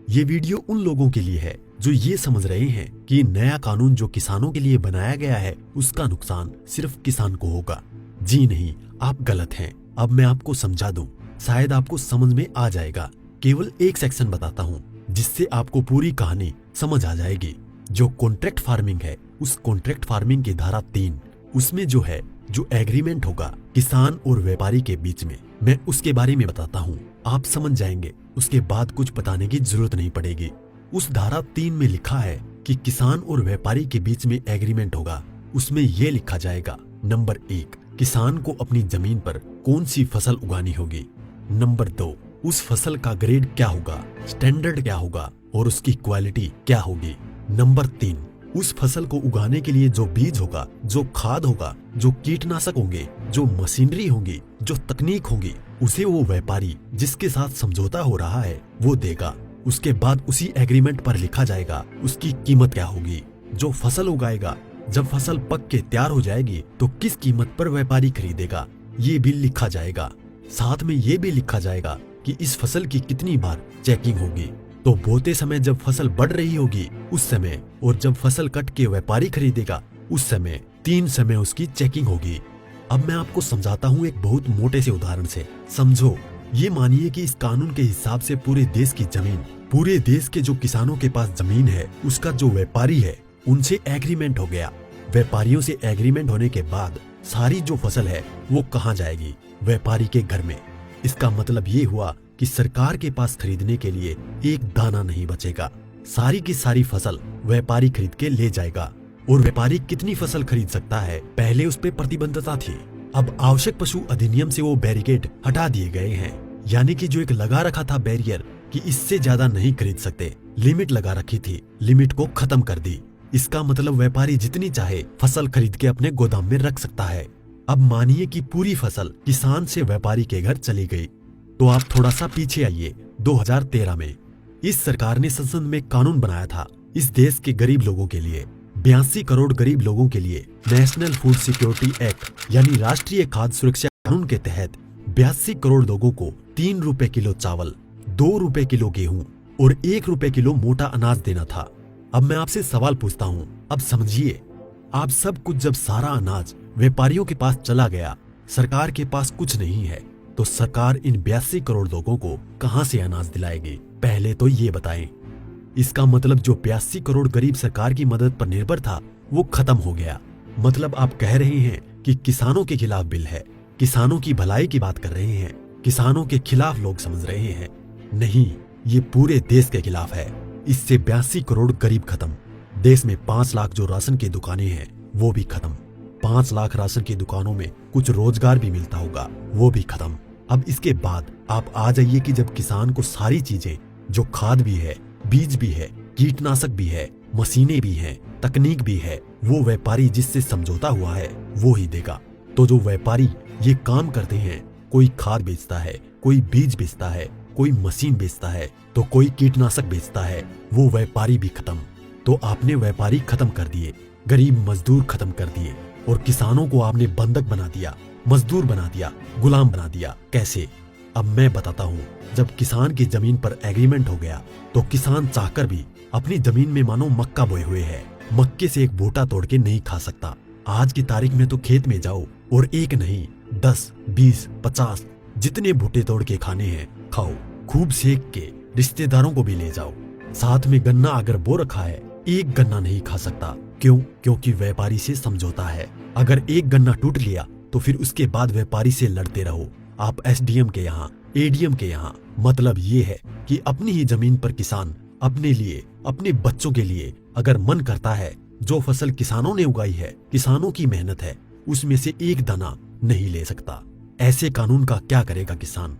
ये वीडियो उन लोगों के लिए है जो ये समझ रहे हैं कि नया कानून जो किसानों के लिए बनाया गया है उसका नुकसान सिर्फ किसान को होगा। जी नहीं, आप गलत हैं। अब मैं आपको समझा दूं, शायद आपको समझ में आ जाएगा। केवल एक सेक्शन बताता हूँ जिससे आपको पूरी कहानी समझ आ जाएगी। जो कॉन्ट्रैक्ट फार्मिंग है, उस कॉन्ट्रैक्ट फार्मिंग की धारा 3, उसमें जो एग्रीमेंट होगा किसान और व्यापारी के बीच में, मैं उसके बारे में बताता हूँ। आप समझ जाएंगे, उसके बाद कुछ बताने की जरूरत नहीं पड़ेगी। उस धारा 3 में लिखा है कि किसान और व्यापारी के बीच में एग्रीमेंट होगा। उसमें यह लिखा जाएगा, नंबर 1, किसान को अपनी जमीन पर कौन सी फसल उगानी होगी। नंबर 2, उस फसल का ग्रेड क्या होगा, स्टैंडर्ड क्या होगा और उसकी क्वालिटी क्या होगी। नंबर 3, उस फसल को उगाने के लिए जो बीज होगा, जो खाद होगा, जो कीटनाशक होंगे, जो मशीनरी होगी, जो तकनीक होगी, उसे वो व्यापारी जिसके साथ समझौता हो रहा है वो देगा। उसके बाद उसी एग्रीमेंट पर लिखा जाएगा उसकी कीमत क्या होगी। जो फसल उगाएगा, जब फसल पक के तैयार हो जाएगी तो किस कीमत पर व्यापारी खरीदेगा, ये भी लिखा जाएगा। साथ में ये भी लिखा जाएगा कि इस फसल की कितनी बार चेकिंग होगी। तो बोते समय जब फसल बढ़ रही होगी उस समय, और जब फसल कट के व्यापारी खरीदेगा उस समय, 3 समय उसकी चेकिंग होगी। अब मैं आपको समझाता हूँ एक बहुत मोटे से उदाहरण से। समझो, ये मानिए कि इस कानून के हिसाब से पूरे देश की जमीन, पूरे देश के जो किसानों के पास जमीन है, उसका जो व्यापारी है उनसे एग्रीमेंट हो गया। व्यापारियों से एग्रीमेंट होने के बाद सारी जो फसल है वो कहाँ जाएगी, व्यापारी के घर में। इसका मतलब ये हुआ कि सरकार के पास खरीदने के लिए एक दाना नहीं बचेगा। सारी की सारी फसल व्यापारी खरीद के ले जाएगा। और व्यापारी कितनी फसल खरीद सकता है, पहले उस पे प्रतिबंधता थी। अब आवश्यक पशु अधिनियम से वो बैरिकेड हटा दिए गए हैं। यानी कि जो एक लगा रखा था बैरियर कि इससे ज्यादा नहीं खरीद सकते, लिमिट लगा रखी थी, लिमिट को खत्म कर दी। इसका मतलब व्यापारी जितनी चाहे फसल खरीद के अपने गोदाम में रख सकता है। अब मानिए कि पूरी फसल किसान से व्यापारी के घर चली गई, तो आप थोड़ा सा पीछे आइए। 2013 में इस सरकार ने संसद में कानून बनाया था इस देश के गरीब लोगों के लिए। 82 करोड़ गरीब लोगों के लिए नेशनल फूड सिक्योरिटी एक्ट यानी राष्ट्रीय खाद्य सुरक्षा कानून के तहत 82 करोड़ लोगों को 3 रुपए किलो चावल, 2 रुपए किलो गेहूं और 1 रुपए किलो मोटा अनाज देना था। अब मैं आपसे सवाल पूछता हूँ, अब समझिए, आप सब कुछ जब सारा अनाज व्यापारियों के पास चला गया, सरकार के पास कुछ नहीं है, तो सरकार इन 82 करोड़ लोगों को कहां से अनाज दिलाएगी, पहले तो ये बताएं। इसका मतलब जो 82 करोड़ गरीब सरकार की मदद पर निर्भर था वो खत्म हो गया। मतलब आप कह रहे हैं कि किसानों के खिलाफ बिल है, किसानों की भलाई की बात कर रहे हैं, किसानों के खिलाफ लोग समझ रहे हैं। नहीं, ये पूरे देश के खिलाफ है। इससे 82 करोड़ गरीब खत्म। देश में 5 लाख जो राशन की दुकानें हैं वो भी खत्म। 5 लाख राशन की दुकानों में कुछ रोजगार भी मिलता होगा, वो भी खत्म। अब इसके बाद आप आ जाइए कि जब किसान को सारी चीजें, जो खाद भी है, बीज भी है, कीटनाशक भी है, मशीनें भी हैं, तकनीक भी है, वो व्यापारी जिससे समझौता हुआ है वो ही देगा। तो जो व्यापारी ये काम करते हैं, कोई खाद बेचता है, कोई बीज बेचता है, कोई मशीन बेचता है, तो कोई कीटनाशक बेचता है, वो व्यापारी भी खत्म। तो आपने व्यापारी खत्म कर दिए, गरीब मजदूर खत्म कर दिए, और किसानों को आपने बंधक बना दिया, मजदूर बना दिया, गुलाम बना दिया। कैसे? अब मैं बताता हूँ। जब किसान की जमीन पर एग्रीमेंट हो गया तो किसान चाहकर भी अपनी जमीन में मानो मक्का बोए हुए है, मक्के से एक बोटा तोड़ के नहीं खा सकता। आज की तारीख में तो खेत में जाओ और एक नहीं 10, 20, 50 जितने भुट्टे तोड़ के खाने हैं खाओ, खूब सेक के रिश्तेदारों को भी ले जाओ। साथ में गन्ना अगर बो रखा है, एक गन्ना नहीं खा सकता। क्यों? क्योंकि व्यापारी से समझौता है। अगर एक गन्ना टूट लिया तो फिर उसके बाद व्यापारी से लड़ते रहो, आप एसडीएम के यहाँ, एडीएम के यहाँ। मतलब ये है कि अपनी ही जमीन पर किसान अपने लिए, अपने बच्चों के लिए अगर मन करता है, जो फसल किसानों ने उगाई है, किसानों की मेहनत है, उसमें से एक दाना नहीं ले सकता। ऐसे कानून का क्या करेगा किसान?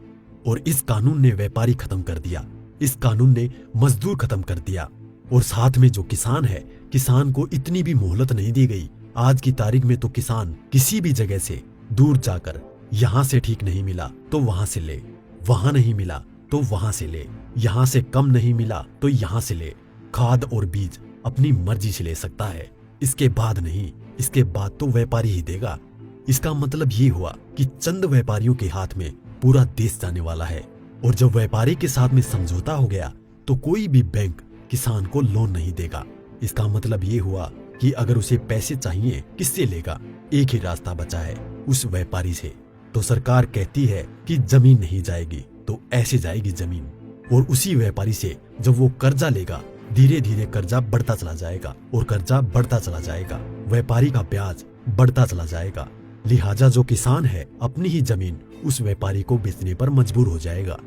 और इस कानून ने व्यापारी खत्म कर दिया, इस कानून ने मजदूर खत्म कर दिया, और साथ में जो किसान है, किसान को इतनी भी मोहलत नहीं दी गई। आज की तारीख में तो किसान किसी भी जगह से दूर जाकर, यहाँ से ठीक नहीं मिला तो वहां से ले, वहां नहीं मिला तो वहां से ले, यहाँ से कम नहीं मिला तो यहाँ से ले। खाद और बीज अपनी मर्जी से ले सकता है, इसके बाद नहीं, इसके बाद तो व्यापारी ही देगा। इसका मतलब ये हुआ कि चंद व्यापारियों के हाथ में पूरा देश जाने वाला है। और जब व्यापारी के साथ में समझौता हो गया तो कोई भी बैंक किसान को लोन नहीं देगा। इसका मतलब ये हुआ कि अगर उसे पैसे चाहिए किससे लेगा? एक ही रास्ता बचा है, उस व्यापारी से। तो सरकार कहती है कि जमीन नहीं जाएगी, तो ऐसे जाएगी जमीन। और उसी व्यापारी से जब वो कर्जा लेगा, धीरे धीरे कर्जा बढ़ता चला जाएगा और कर्जा बढ़ता चला जाएगा, व्यापारी का ब्याज बढ़ता चला जाएगा। लिहाजा जो किसान है अपनी ही जमीन उस व्यापारी को बेचने पर मजबूर हो जाएगा।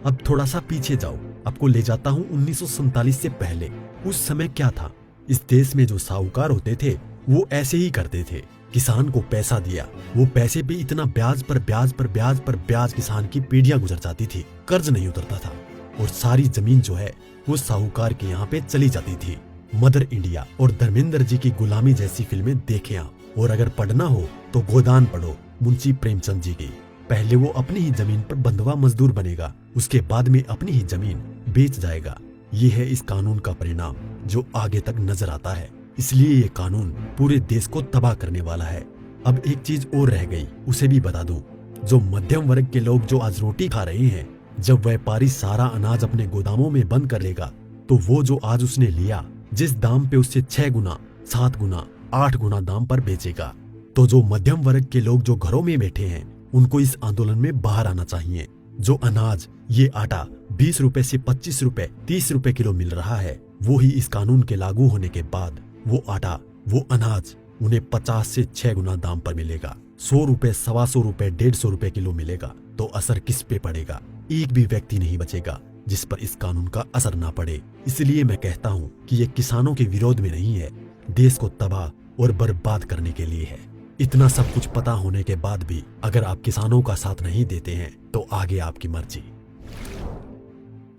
अब थोड़ा सा पीछे जाओ, आपको ले जाता हूँ 1947 से पहले। उस समय क्या था? इस देश में जो साहूकार होते थे वो ऐसे ही करते थे। किसान को पैसा दिया, वो पैसे पे इतना ब्याज पर ब्याज पर ब्याज पर ब्याज किसान की पीढ़ियां गुजर जाती थी, कर्ज नहीं उतरता था और सारी जमीन जो है वो साहूकार के यहाँ पे चली जाती थी। मदर इंडिया और धर्मेंद्र जी की गुलामी जैसी फिल्में देखें आप। और अगर पढ़ना हो तो गोदान पढ़ो मुंशी प्रेमचंद जी की। पहले वो अपनी ही जमीन पर बंधुआ मजदूर बनेगा, उसके बाद में अपनी ही जमीन बेच जाएगा। ये है इस कानून का परिणाम जो आगे तक नजर आता है। इसलिए ये कानून पूरे देश को तबाह करने वाला है। अब एक चीज और रह गई, उसे भी बता दूं। जो मध्यम वर्ग के लोग जो आज रोटी खा रहे हैं, जब व्यापारी सारा अनाज अपने गोदामों में बंद कर लेगा, तो वो जो आज उसने लिया जिस दाम पे उससे 6 गुना 7 गुना 8 गुना दाम पर बेचेगा। तो जो मध्यम वर्ग के लोग जो घरों में बैठे हैं उनको इस आंदोलन में बाहर आना चाहिए। जो अनाज, ये आटा 20 रुपए से 25 रुपए 30 रुपए किलो मिल रहा है, वो ही इस कानून के लागू होने के बाद वो आटा, वो अनाज उन्हें 50 से 6 गुना दाम पर मिलेगा। 100 रुपए, 125 रुपए, 150 रुपए किलो मिलेगा। तो असर किस पे पड़ेगा? एक भी व्यक्ति नहीं बचेगा जिस पर इस कानून का असर ना पड़े। इसलिए मैं कहता हूँ कि ये किसानों के विरोध में नहीं है, देश को तबाह और बर्बाद करने के लिए है। इतना सब कुछ पता होने के बाद भी अगर आप किसानों का साथ नहीं देते हैं तो आगे आपकी मर्जी।